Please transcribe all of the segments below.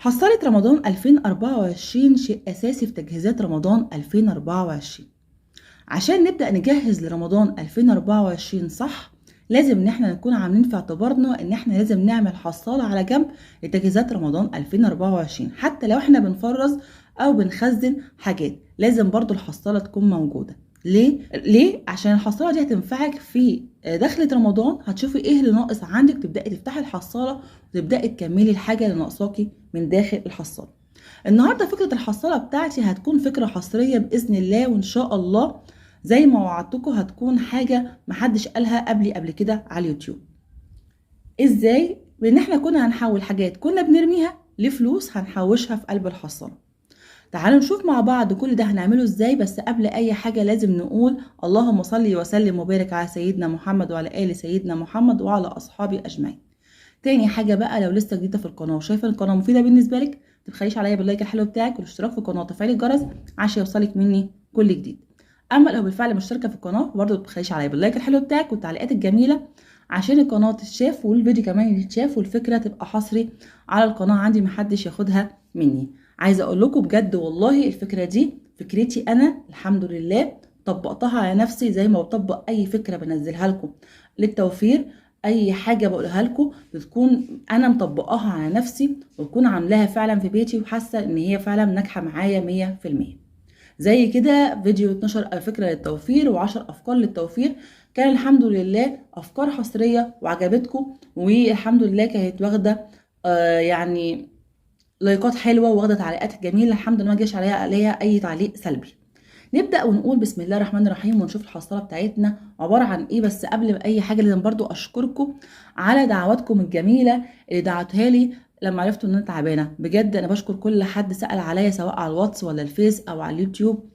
حصّلة رمضان 2024 شيء أساسي في تجهيزات رمضان 2024. عشان نبدأ نجهّز لرمضان 2024 صح، لازم إن إحنا نكون عاملين في اعتبارنا إن إحنا لازم نعمل حصّالة على جنب لتجهيزات رمضان 2024، حتى لو إحنا بنفرّز أو بنخزّن حاجات، لازم برضه الحصّالة تكون موجودة. ليه؟ عشان الحصّالة دي هتنفعِك في دخلة رمضان، هتشوفي إيه اللي ناقص عندِك، تبدئي تفتحي الحصّالة وتبدئي تكمّلي الحاجة اللي ناقصاكِ من داخل الحصّالة. النهارده فكرة الحصّالة بتاعتي هتكون فكرة حصرية بإذن الله، وإن شاء الله زي ما وعدتكم هتكون حاجة محدش قالها قبلي قبل كده على اليوتيوب. ازاي؟ بإن احنا كنا هنحول حاجات كنا بنرميها لفلوس هنحوشها في قلب الحصّالة. تعالوا نشوف مع بعض كل ده هنعمله ازاي، بس قبل اي حاجة لازم نقول اللهم صل وسلم وبارك على سيدنا محمد وعلى آل سيدنا محمد وعلى أصحابه أجمعين. تاني حاجة بقى، لو لسه جديدة في القناة وشايفة القناة مفيدة بالنسبة لك، متبخليش عليا باللايك الحلو بتاعك والاشتراك في القناة وتفعيل الجرس عشان يوصلك مني كل جديد. اما لو بالفعل مشتركة في القناة برضه متبخليش عليا باللايك الحلو بتاعك والتعليقات الجميلة عشان القناة تتشاف والفيديو كمان يتشاف والفكرة تبقى حصري على القناة عندي محدش ياخدها مني. عايزة اقول لكم بجد والله الفكرة دي فكرتي انا، الحمد لله طبقتها على نفسي زي ما بطبق اي فكرة بنزلها لكم للتوفير. اي حاجه بقولها لكم بتكون انا مطبقاها على نفسي وبكون عاملاها فعلا في بيتي وحاسه ان هي فعلا ناجحه معايا 100%. زي كده فيديو 12 فكره للتوفير و10 افكار للتوفير، كان الحمد لله افكار حصريه وعجبتكم، والحمد لله كانت واخده يعني لايكات حلوه واخده تعليقات جميله، الحمد لله ما جاش عليها اي تعليق سلبي. نبدأ ونقول بسم الله الرحمن الرحيم ونشوف الحصالة بتاعتنا عبارة عن ايه. بس قبل ما اي حاجة لازم برضو اشكركم على دعواتكم الجميلة اللي دعتها لي لما عرفتوا ان انا تعبانة. بجد انا بشكر كل حد سأل عليا سواء على الواتس ولا الفيس او على اليوتيوب،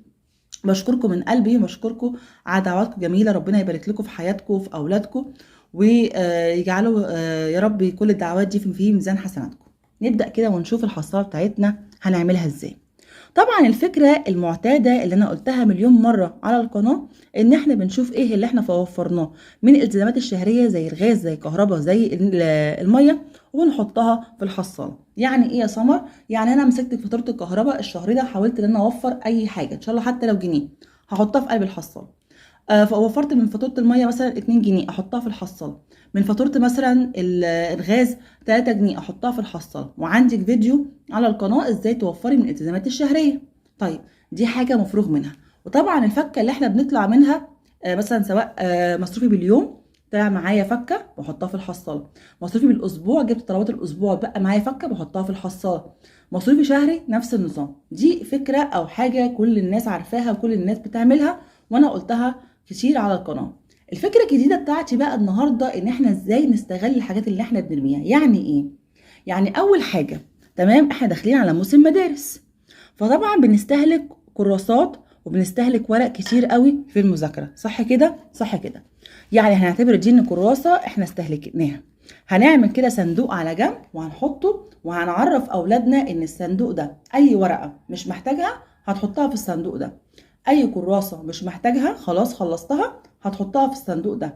بشكركم من قلبي وبشكركم على دعواتكم جميلة. ربنا يبارك لكم في حياتكم وفي اولادكم ويجعلوا يا رب كل الدعوات دي في ميزان حسناتكم. نبدأ كده ونشوف الحصالة بتاعتنا هنعملها ازاي. طبعا الفكرة المعتادة اللي انا قلتها مليون مرة على القناة ان احنا بنشوف ايه اللي احنا وفرناه من الالتزامات الشهرية زي الغاز زي الكهرباء زي المية ونحطها في الحصالة. يعني ايه يا سمر؟ يعني انا مسكت فاتورة الكهرباء الشهر ده حاولت ان انا اوفر اي حاجة ان شاء الله حتى لو جنيه هحطها في قلب الحصالة. فوفرت من فاتورة المية مثلا 2 جنيه احطها في الحصالة، من فاتورة مثلا الغاز 3 جنيه احطها في الحصالة، وعندك فيديو على القناة ازاي توفري من الالتزامات الشهرية. طيب دي حاجة مفروغ منها. وطبعا الفكة اللي احنا بنطلع منها مثلا سواء مصروفي باليوم طلع معايا فكة بحطها في الحصالة، مصروفي بالاسبوع جبت طلبات الاسبوع بقى معايا فكة بحطها في الحصالة، مصروفي شهري نفس النظام. دي فكرة او حاجة كل الناس عارفاها وكل الناس بتعملها وانا قلتها كتير على القناة. الفكرة الجديدة بتاعتي بقى النهاردة ان احنا ازاي نستغل الحاجات اللي احنا بنرميها. يعني ايه؟ يعني اول حاجة تمام احنا داخلين على موسم مدارس، فطبعا بنستهلك كراسات وبنستهلك ورق كتير قوي في المذاكرة، صح كده؟ صح كده. يعني هنعتبر دي ان كراسة احنا استهلكناها، هنعمل كده صندوق على جنب وهنحطه وهنعرف اولادنا ان الصندوق ده اي ورقة مش محتاجها هتحطها في الصندوق ده، اي كراسة مش محتاجها خلاص خلصتها هتحطها في الصندوق ده،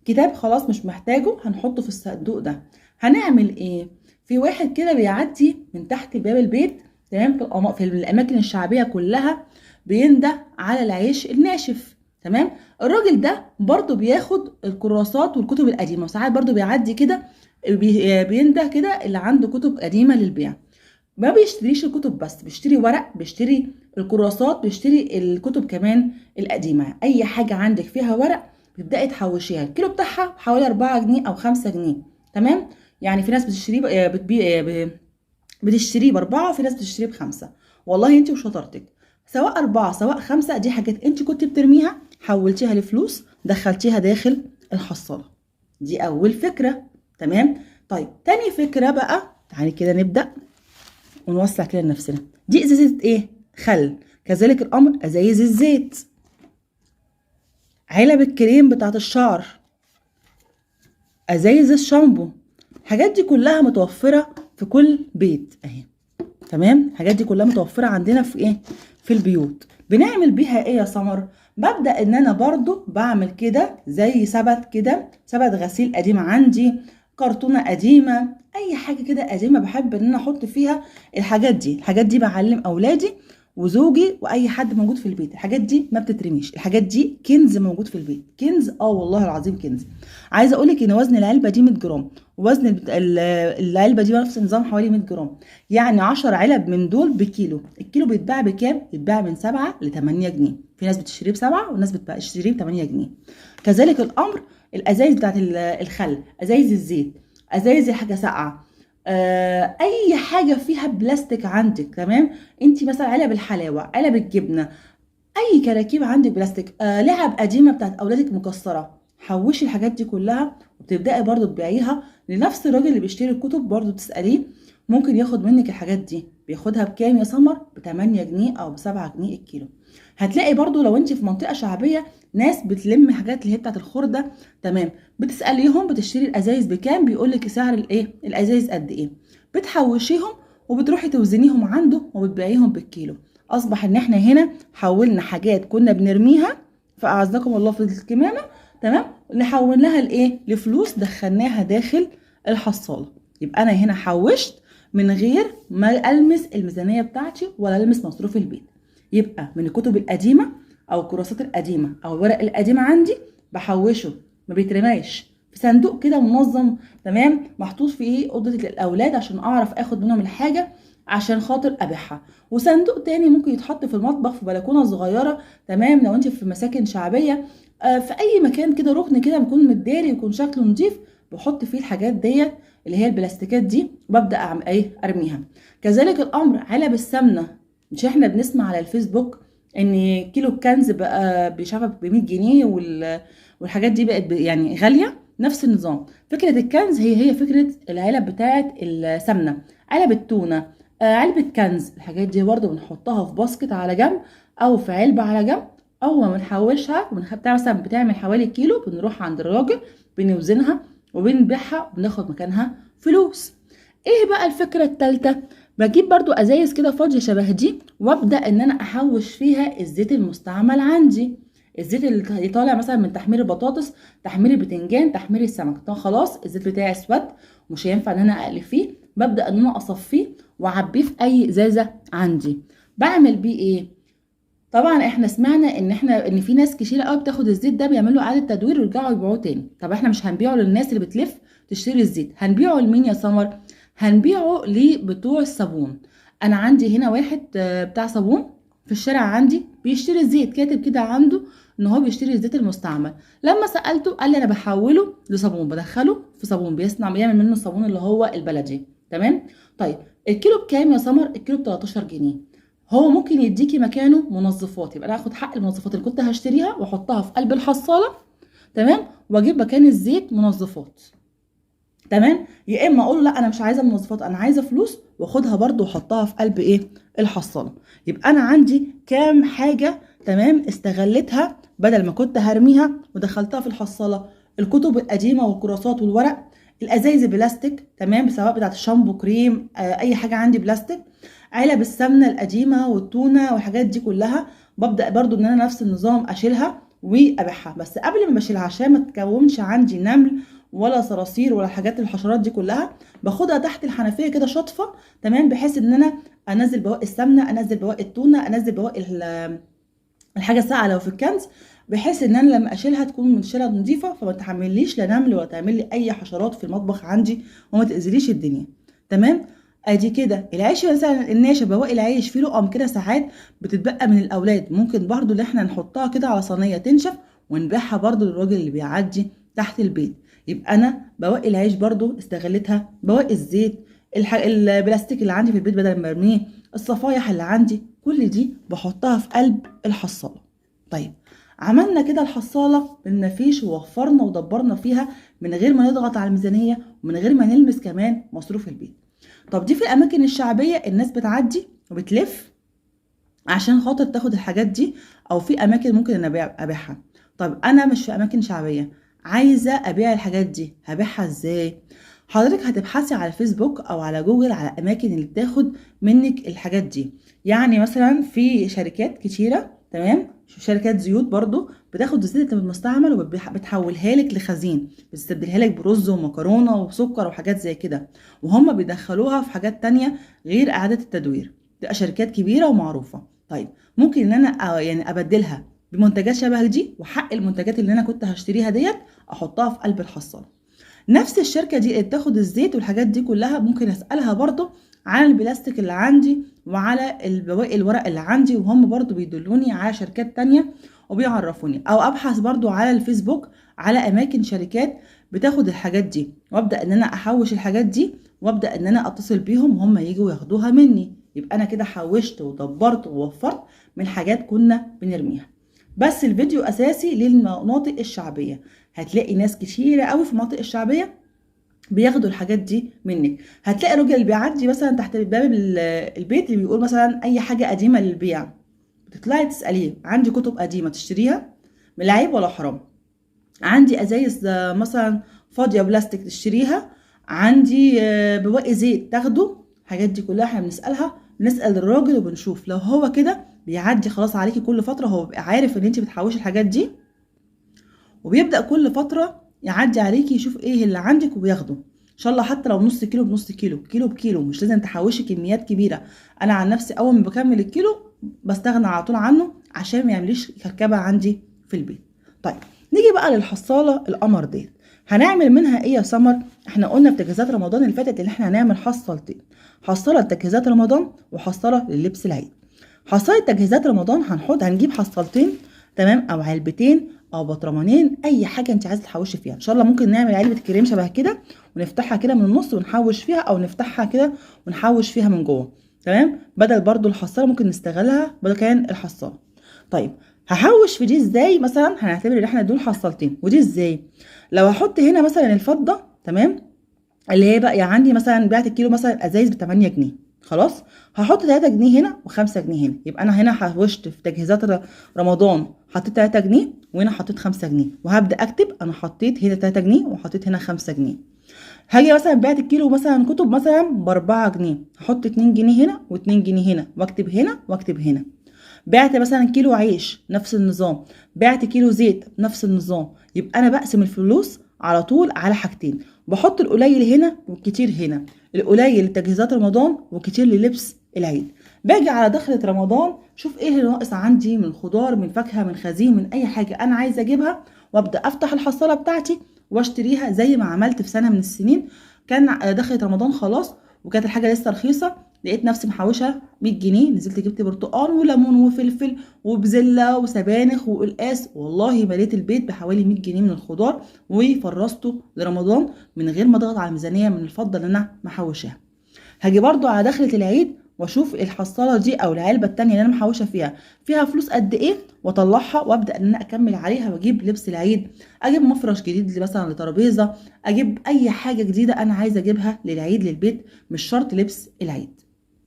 كتاب خلاص مش محتاجه هنحطه في الصندوق ده. هنعمل ايه؟ في واحد كده بيعدي من تحت باب البيت تمام في الاماكن الشعبيه كلها بينده على العيش الناشف، تمام. الراجل ده برضو بياخد الكراسات والكتب القديمه، وساعات برضو بيعدي كده بينده كده اللي عنده كتب قديمه للبيع. ما بيشتريش الكتب بس، بيشتري ورق، بيشتري الكراسات، بيشتري الكتب كمان القديمه. اي حاجه عندك فيها ورق بتبداي تحوشيها، الكيلو بتاعها حوالي 4 جنيه او 5 جنيه، تمام. يعني في ناس بتشتريه بتشتريه ب4 وفي ناس بتشتريه ب5. والله انت وشطارتك، سواء 4 سواء 5 دي حاجات انت كنت بترميها حولتيها لفلوس دخلتيها داخل الحصالة. دي اول فكرة، تمام. طيب تاني فكرة بقى، تعالي كده نبدأ ونوسع كده لنفسنا. دي ازازة ايه؟ خل. كذلك الامر ازايز الزيت، علب الكريم بتاعت الشعر، ازايز الشامبو. الحاجات دي كلها متوفرة في كل بيت اهي، تمام. الحاجات دي كلها متوفرة عندنا في ايه؟ في البيوت. بنعمل بيها ايه يا سمر؟ ببدأ ان انا برضو بعمل كده زي سبت كده، سبت غسيل قديم عندي، كرتونه قديمه، اي حاجه كده قديمه بحب ان انا احط فيها الحاجات دي. الحاجات دي بعلم اولادي وزوجي واي حد موجود في البيت، الحاجات دي ما بتترميش، الحاجات دي كنز موجود في البيت، كنز، والله العظيم كنز. عايزه اقولك ان وزن العلبه دي 100 جرام، ووزن العلبه دي نفس النظام حوالي 100 جرام، يعني 10 علب من دول بكيلو. الكيلو بيتباع بكام؟ بيتباع من 7 ل 8 جنيه، في ناس بتشتريه ب7 وناس بتشتريه ب 8 جنيه. كذلك الامر الازايز بتاعت الخل، ازايز الزيت، ازايز الحاجه ساقعه، اي حاجه فيها بلاستيك عندك، تمام؟ انت مثلا علب الحلاوه، علب الجبنه، اي كراكيب عندك بلاستيك، لعب قديمه بتاعت اولادك مكسره، حوشي الحاجات دي كلها وبتبداي برضو تبيعيها لنفس الراجل اللي بيشتري الكتب. برضو تساليه ممكن ياخد منك الحاجات دي، بياخدها بكام يا سمر؟ ب 8 جنيه او ب 7 جنيه الكيلو. هتلاقي برضو لو انت في منطقه شعبيه ناس بتلم حاجات اللي هي بتاعت الخرده، تمام؟ بتساليهم بتشتري الازايز بكام، بيقول لك سعر الايه الازايز قد ايه، بتحوشيهم وبتروحي توزنيهم عنده وبتبيعيهم بالكيلو. اصبح ان احنا هنا حولنا حاجات كنا بنرميها فاعزكم الله في الكمامه، تمام، نحول لها لايه؟ لفلوس دخلناها داخل الحصاله. يبقى انا هنا حوشت من غير ما المس الميزانيه بتاعتي ولا المس مصروف البيت. يبقى من الكتب القديمه او الكراسات القديمه او الورق القديم عندي بحوشه، ما بيترماش، في صندوق كده منظم، تمام، محطوط في اوضه الاولاد عشان اعرف اخد منهم الحاجه عشان خاطر ابيعها. وصندوق تاني ممكن يتحط في المطبخ في بلكونه صغيره، تمام، لو انت في مساكن شعبيه، في اي مكان كده، ركن كده بيكون متداري يكون شكله نظيف، بحط فيه الحاجات ديت اللي هي البلاستيكات دي، وببدا ارميها. كذلك الامر علب السمنه، مش احنا بنسمع على الفيسبوك ان كيلو الكنز بقى بيشافى ب 100 جنيه والحاجات دي بقت يعني غاليه؟ نفس النظام، فكره الكنز هي فكره العلب بتاعه السمنه، علب التونه، علبة كنز، الحاجات دي برضو بنحطها في باسكت على جنب او في علبة على جنب، اول ما بنحوشها مثلا بتعمل حوالي كيلو، بنروح عند الراجل بنوزنها وبنبيعها وبناخد مكانها فلوس. ايه بقى الفكرة التالتة؟ بجيب برضو ازايز كده فاضية شبه دي وابدأ ان انا احوش فيها الزيت المستعمل عندي، الزيت اللي طالع مثلا من تحمير البطاطس، تحمير البتنجان، تحمير السمك، طب خلاص الزيت بتاعي اسود مش هينفع ان انا اقلي فيه، ببدأ ان انا اصفيه واعبيه في اي ازازه عندي. بعمل بيه ايه؟ طبعا احنا سمعنا ان في ناس كتير قوي بتاخد الزيت ده بيعملوا اعاده تدوير ويرجعوا يبيعوه تاني. طب احنا مش هنبيعه للناس اللي بتلف تشتري الزيت، هنبيعه لمين يا سمر؟ هنبيعه لبتوع الصابون. انا عندي هنا واحد بتاع صابون في الشارع عندي بيشتري الزيت، كاتب كده عنده ان هو بيشتري الزيت المستعمل. لما سالته قال لي انا بحوله لصابون، بدخله في صابون بيعمل منه الصابون اللي هو البلدي، تمام. طيب الكيلو بكام يا سمر؟ الكيلو ب 13 جنيه. هو ممكن يديكي مكانه منظفات، يبقى انا هاخد حق المنظفات اللي كنت هشتريها واحطها في قلب الحصاله، تمام، واجيب مكان الزيت منظفات، تمام. يا اما اقول له لا انا مش عايزه منظفات، انا عايزه فلوس، واخدها برده واحطها في قلب الحصاله. يبقى انا عندي كام حاجه، تمام، استغلتها بدل ما كنت هرميها ودخلتها في الحصاله. الكتب القديمه والكراسات والورق، الازايز بلاستيك، تمام، سواء بتاعت الشامبو، كريم، اي حاجه عندي بلاستيك، علب السمنه القديمه والتونه والحاجات دي كلها، ببدا برضو ان انا نفس النظام اشيلها وابيعها. بس قبل ما بشيلها عشان ما تكونش عندي نمل ولا صراصير ولا الحاجات الحشرات دي كلها، باخدها تحت الحنفيه كده شطفه، تمام، بحيث ان انا انزل بواقي السمنه، انزل بواقي التونه، انزل بواقي الحاجه الساقعه لو في الكنز، بحيث ان انا لما اشيلها تكون منشله نظيفه، فما تحمليش لا نمل ولا تعمل لي اي حشرات في المطبخ عندي وما تاذيليش الدنيا، تمام. ادي كده العيش مثلا الناشف، بواقي العيش في لقم كده ساعات بتتبقى من الاولاد، ممكن برضو اللي احنا نحطها كده على صينيه تنشف ونبيعها برضو للراجل اللي بيعدي تحت البيت. يبقى انا بواقي العيش برضو استغلتها، بواقي الزيت، البلاستيك اللي عندي في البيت بدل ما ارميه، الصفايح اللي عندي، كل دي بحطها في قلب الحصاله. طيب عملنا كده الحصاله بالنفيش ووفرنا ودبرنا فيها من غير ما نضغط على الميزانيه ومن غير ما نلمس كمان مصروف البيت. طب دي في الاماكن الشعبيه الناس بتعدي وبتلف عشان خاطر تاخد الحاجات دي، او في اماكن ممكن انا ابيعها. طب انا مش في اماكن شعبيه، عايزه ابيع الحاجات دي، هبيعها ازاي؟ حضرتك هتبحثي على فيسبوك او على جوجل على الاماكن اللي بتاخد منك الحاجات دي. يعني مثلا في شركات كتيره، تمام. شركات زيوت برضو بتاخد الزيت المستعمل وبتحولها لك لخزين، بتستبدلها لك برز ومكرونه وسكر وحاجات زي كده، وهم بيدخلوها في حاجات تانية غير اعاده التدوير، تبقى شركات كبيره ومعروفه. طيب ممكن ان انا يعني ابدلها بمنتجات شبه دي، وحق المنتجات اللي انا كنت هشتريها ديت احطها في قلب الحصاله. نفس الشركه دي اللي بتاخد الزيت والحاجات دي كلها ممكن اسالها برضو عن البلاستيك اللي عندي وعلى بواقي الورق اللي عندي، وهم برضو بيدلوني على شركات تانية وبيعرفوني، او ابحث برضو على الفيسبوك على اماكن شركات بتاخد الحاجات دي، وابدا ان انا احوش الحاجات دي، وابدا ان انا اتصل بيهم وهم يجوا ياخدوها مني. يبقى انا كده حوشت ودبرت ووفرت من حاجات كنا بنرميها. بس الفيديو اساسي للمناطق الشعبيه، هتلاقي ناس كتيره قوي في المناطق الشعبيه بياخدوا الحاجات دي منك. هتلاقي راجل اللي بيعدي مثلا تحت باب البيت اللي بيقول مثلا اي حاجه قديمه للبيع، بتطلعي تساليه عندي كتب قديمه تشتريها؟ من العيب ولا حرام؟ عندي ازايز مثلا فاضيه بلاستيك تشتريها؟ عندي بواقي زيت تاخده؟ الحاجات دي كلها احنا بنسالها، بنسال الراجل وبنشوف لو هو كده بيعدي خلاص عليكي كل فتره، هو بيبقى عارف ان انت بتحوشي الحاجات دي، وبيبدا كل فتره يعدي عليكي يشوف ايه اللي عندك وبياخده. ان شاء الله حتى لو نص كيلو بنص كيلو، كيلو بكيلو، مش لازم تحوشي كميات كبيره. انا عن نفسي اول ما بكمل الكيلو بستغنى على طول عنه عشان ما يعمليش كركبه عندي في البيت. طيب نيجي بقى للحصاله القمر ديت، هنعمل منها ايه يا سمر؟ احنا قلنا في تجهيزات رمضان اللي فاتت ان احنا هنعمل حصالتين، حصاله لتجهيزات رمضان وحصاله لللبس العيد. حصاله تجهيزات رمضان هنجيب حصالتين، تمام، او علبتين او بطرمانين، اي حاجه انت عايزه تحوشي فيها. ان شاء الله ممكن نعمل علبه كريم شبه كده ونفتحها كده من النص ونحوش فيها، او نفتحها كده ونحوش فيها من جوه، تمام، بدل برضو الحصاله ممكن نستغلها بدل كان الحصاله. طيب هحوش في دي ازاي؟ مثلا هنعتبر ان احنا دول حصالتين، ودي ازاي؟ لو هحط هنا مثلا الفضه، تمام، اللي هي بقى عندي مثلا بعت الكيلو مثلا ازايز ب 8 جنيه، خلاص هحط 3 جنيه هنا و5 جنيه هنا، يبقى انا هنا حوشت في تجهيزات رمضان حطيت 3 جنيه وهنا حطيت 5 جنيه، وهبدا اكتب انا حطيت هنا 3 جنيه وحطيت هنا 5 جنيه. هاجي مثلا بعت الكيلو مثلا كتب مثلا ب4 جنيه، هحط 2 جنيه هنا و2 جنيه هنا، واكتب هنا واكتب هنا. بعت مثلا كيلو عيش نفس النظام، بعت كيلو زيت نفس النظام. يبقى انا بقسم الفلوس على طول على حاجتين، بحط القليل هنا والكتير هنا، القليل لتجهيزات رمضان وكتير للبس العيد. باجي على دخلة رمضان شوف ايه اللي ناقص عندي من خضار من فاكهة من خزين من اي حاجة انا عايزة اجيبها، وابدا افتح الحصالة بتاعتي واشتريها زي ما عملت في سنة من السنين. كان دخلة رمضان خلاص وكانت الحاجة لسه رخيصة، لقيت نفسي محوشه 100 جنيه، نزلت جبت برتقال وليمون وفلفل وبزله وسبانخ وقلقاس، والله مليت البيت بحوالي 100 جنيه من الخضار وفرسته لرمضان من غير ما اضغط على الميزانيه من الفضه اللي انا محوشاها. هاجي برضو على دخلة العيد واشوف الحصاله دي او العلبه التانية اللي انا محوشه فيها فلوس قد ايه، واطلعها وابدا ان انا اكمل عليها واجيب لبس العيد، اجيب مفرش جديد مثلا لترابيزه، اجيب اي حاجه جديده انا عايزه اجيبها للعيد للبيت، مش شرط لبس العيد.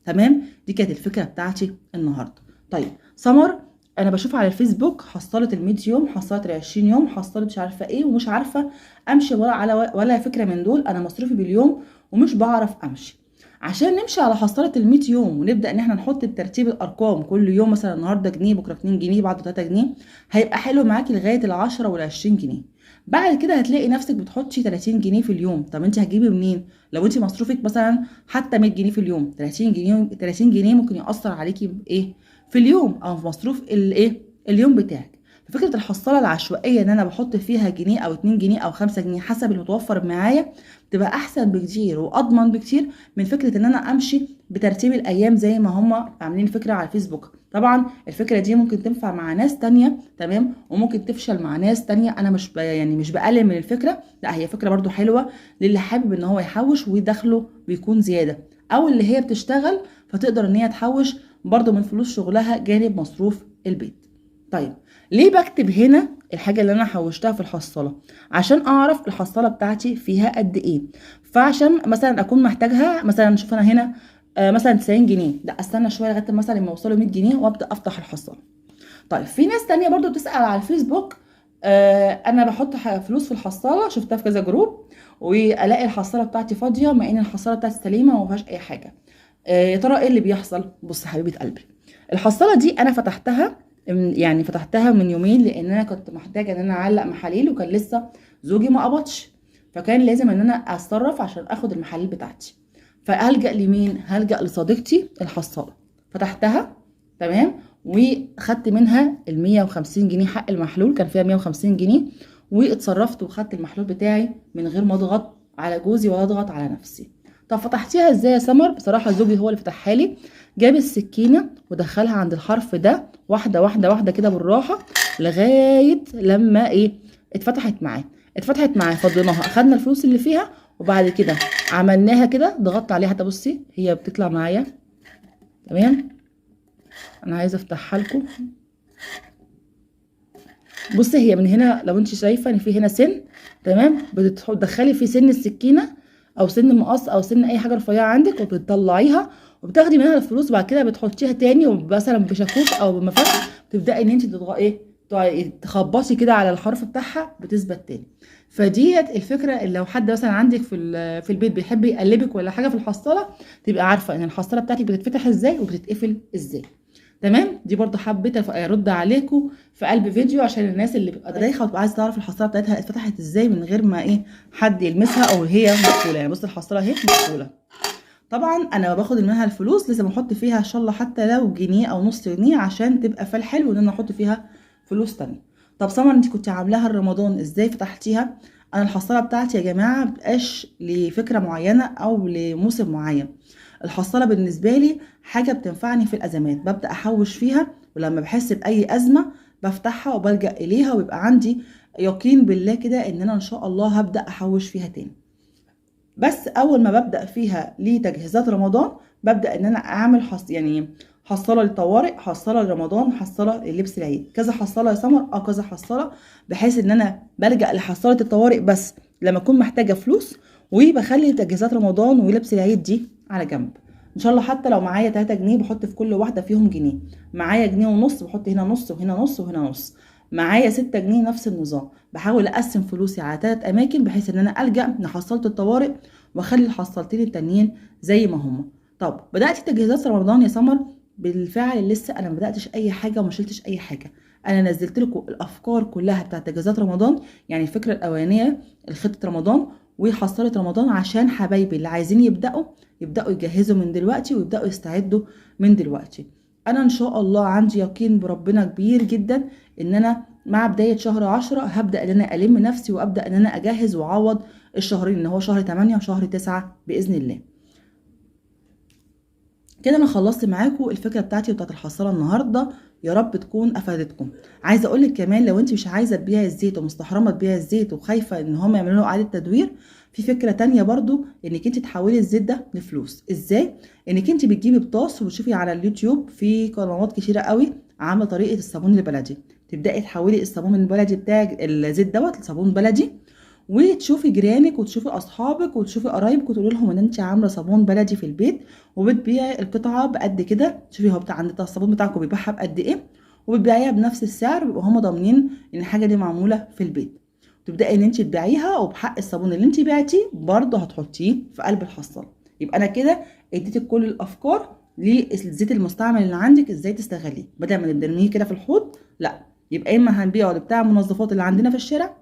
تمام، دي كانت الفكره بتاعتي النهارده. طيب سمر، انا بشوف على الفيسبوك حصلت ال100 يوم، حصلت ال20 يوم، حصلت مش عارفه ايه، ومش عارفه امشي ولا فكره من دول، انا مصروفي باليوم ومش بعرف امشي. عشان نمشي على حصاله ال100 يوم ونبدا ان احنا نحط بترتيب الارقام كل يوم، مثلا النهارده جنيه، بكره 2 جنيه، بعده 3 جنيه، هيبقى حلو معاكي لغايه ال10 وال20 جنيه. بعد كده هتلاقي نفسك بتحطي 30 جنيه في اليوم. طب انت هتجيبي منين؟ لو انت مصروفك مثلا حتى 100 جنيه في اليوم، 30 جنيه ممكن ياثر عليكي بايه في اليوم او في مصروف الايه اليوم بتاعك. ففكره الحصاله العشوائيه ان انا بحط فيها جنيه او 2 جنيه او 5 جنيه حسب المتوفر معايا تبقى احسن بكتير واضمن بكتير من فكره ان انا امشي بترتيب الايام زي ما هم عاملين فكره على الفيسبوك. طبعا الفكره دي ممكن تنفع مع ناس تانية، تمام، وممكن تفشل مع ناس تانية. انا مش بقلل من الفكره، لا هي فكره برضو حلوه للي حابب ان هو يحوش ودخله بيكون زياده، او اللي هي بتشتغل فتقدر ان هي تحوش برضو من فلوس شغلها جانب مصروف البيت. طيب ليه بكتب هنا الحاجه اللي انا حوشتها في الحصاله؟ عشان اعرف الحصاله بتاعتي فيها قد ايه. فعشان مثلا اكون محتاجها، مثلا شوف انا هنا مثلا 90 جنيه، لا استنى شويه لغايه مثلا لما يوصلوا 100 جنيه وابدا افتح الحصاله. طيب في ناس تانية برضو بتسال على الفيسبوك، انا بحط فلوس في الحصاله، شفتها في كذا جروب، والاقي الحصاله بتاعتي فاضيه مع ان الحصاله بتاعتي سليمه وما فيهاش اي حاجه. يا ترى ايه اللي بيحصل؟ بص حبيبه قلبي، الحصاله دي انا فتحتها يعني فتحتها من يومين لان انا كنت محتاجه ان انا اعلق محاليل، وكان لسه زوجي ما قبضش، فكان لازم ان انا اتصرف عشان اخد المحاليل بتاعتي. فهلجأ لمين؟ هلجأ لصديقتي الحصاله. فتحتها تمام، وخدت منها ال 150 جنيه حق المحلول، كان فيها 150 جنيه، واتصرفت وخدت المحلول بتاعي من غير ما اضغط على جوزي ولا اضغط على نفسي. طب فتحتيها ازاي يا سمر؟ بصراحه زوجي هو اللي فتحها لي، جاب السكينه ودخلها عند الحرف ده واحده واحده واحده كده بالراحه لغايه لما ايه اتفتحت معاه. اتفتحت معاه فضيناها، اخدنا الفلوس اللي فيها، وبعد كده عملناها كده، ضغطت عليها حتى بصي هي بتطلع معايا تمام. انا عايزه افتحها لكم. بصي هي من هنا لو انت شايفه ان في هنا سن تمام، بتدخلي في سن السكينه او سن مقص او سن اي حاجه رفيعه عندك، وبتطلعيها وبتاخدي منها الفلوس، وبعد كده بتحطيها تاني ومثلا بشاكوش او بمفك، تبداي ان انت تخبطي كده على الحرف بتاعها بتثبت تاني. فديت الفكره اللي لو حد مثلا عندك في البيت بيحب يقلبك ولا حاجه في الحصاله، تبقى عارفه ان الحصاله بتاعتك بتتفتح ازاي وبتتقفل ازاي. تمام. دي برضو حبيت ارد عليكم في قلب فيديو عشان الناس اللي بتبقى دايخه وتبقى عايزه تعرف الحصاله بتاعتها اتفتحت ازاي من غير ما ايه حد يلمسها او هي مقفوله. يعني بص الحصاله اهي مقفوله. طبعا انا باخد منها الفلوس لازم احط فيها ان شاء الله حتى لو جنيه او نص جنيه عشان تبقى فالحلو ان انا احط فيها فلوس تانية. طب سمر انت كنت عاملاها رمضان ازاي فتحتيها؟ انا الحصاله بتاعتي يا جماعه مبقاش لفكره معينه او لموسم معين. الحصاله بالنسبه لي حاجه بتنفعني في الازمات، ببدا احوش فيها، ولما بحس باي ازمه بفتحها وبلجأ اليها، ويبقى عندي يقين بالله كده ان انا ان شاء الله هبدا احوش فيها تاني. بس اول ما ببدا فيها لتجهيزات رمضان ببدا ان انا اعمل يعني حصاله للطوارئ، حصاله لرمضان، حصاله للبس العيد، كذا حصاله يا سمر، كذا حصاله، بحيث ان انا بلجأ لحصاله الطوارئ بس لما اكون محتاجه فلوس، وبخلي تجهيزات رمضان ولبس العيد دي على جنب. ان شاء الله حتى لو معايا 3 جنيه بحط في كل واحده فيهم جنيه، معايا جنيه ونص بحط هنا نص وهنا نص وهنا نص، معايا 6 جنيه نفس النظام. بحاول اقسم فلوسي على 3 اماكن بحيث ان انا الجا لحصاله الطوارئ واخلي الحصالتين التانيين زي ما هما. طب بدات تجهيزات رمضان يا سمر؟ بالفعل لسه انا ما بداتش اي حاجه وما شلتش اي حاجه. انا نزلت لكم الافكار كلها بتاعت تجهيزات رمضان، يعني الفكره الاولانيه الخطه رمضان وحصاله رمضان، عشان حبايبي اللي عايزين يبداوا يجهزوا من دلوقتي ويبداوا يستعدوا من دلوقتي. انا ان شاء الله عندي يقين بربنا كبير جدا ان انا مع بدايه شهر 10 هبدا ان انا الم نفسي وابدا ان انا اجهز واعوض الشهرين اللي هو شهر 8 وشهر 9 باذن الله. كده انا خلصت معاكم الفكره بتاعتي بتاعت الحصاله النهارده، يا رب تكون افادتكم. عايزه اقول لك كمان لو انت مش عايزه تبيعي الزيت ومستحرمه تبيعي الزيت وخايفه ان هم يعملوا له اعاده تدوير، في فكره تانية برضو انك انت تحولي الزيت ده لفلوس. ازاي؟ انك انت بتجيبي بطاس وبتشوفي على اليوتيوب في قنوات كتيره قوي عامله طريقه الصابون البلدي، تبداي تحولي الصابون البلدي بتاعك الزيت دوت لصابون بلدي، وتشوفي جيرانك وتشوفي اصحابك وتشوفي قرايبك وتقولي لهم ان انت عامله صابون بلدي في البيت وبتبيعي القطعه بقد كده. شوفي هو عند الصابون بتاعكم بيبيعها بقد ايه وبتبيعيها بنفس السعر، بيبقوا هم ضامنين ان الحاجه دي معموله في البيت. تبداي ان انت تبيعيها وبحق الصابون اللي انت بعتيه برضه هتحطيه في قلب الحصاله. يبقى انا كده اديتك كل الافكار للزيت المستعمل اللي عندك ازاي تستغليه، بدل ما ترميه كده في الحوض لا، يبقى اما هنبيعه لبتاع المنظفات اللي عندنا في الشارع،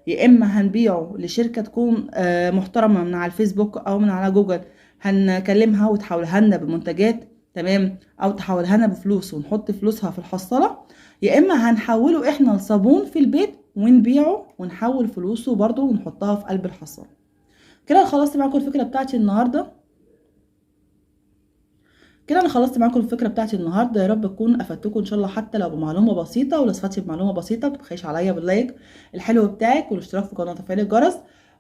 يا اما هنبيعه لشركه تكون محترمه من على الفيسبوك او من على جوجل، هنكلمها وتحولها لنا بمنتجات تمام، او تحولها لنا بفلوس ونحط فلوسها في الحصاله، يا اما هنحوله احنا لصابون في البيت ونبيعه ونحول فلوسه برضو ونحطها في قلب الحصاله. كده خلصت معاكم الفكره بتاعتي النهارده. كده انا خلصت معاكم الفكره بتاعتي النهارده، يا رب اكون افدتكم ان شاء الله حتى لو بمعلومه بسيطه، ولو استفدتي بمعلومه بسيطه متبخليش عليا باللايك الحلو بتاعك والاشتراك في قناه وتفعيل الجرس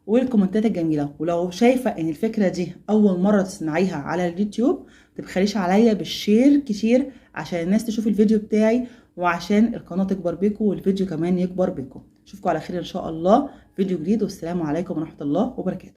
والكومنتات الجميله. ولو شايفه ان الفكره دي اول مره تسمعيها على اليوتيوب متبخليش عليا بالشير كتير عشان الناس تشوف الفيديو بتاعي وعشان القناه تكبر بيكم والفيديو كمان يكبر بيكم. اشوفكم على خير ان شاء الله فيديو جديد، والسلام عليكم ورحمه الله وبركاته.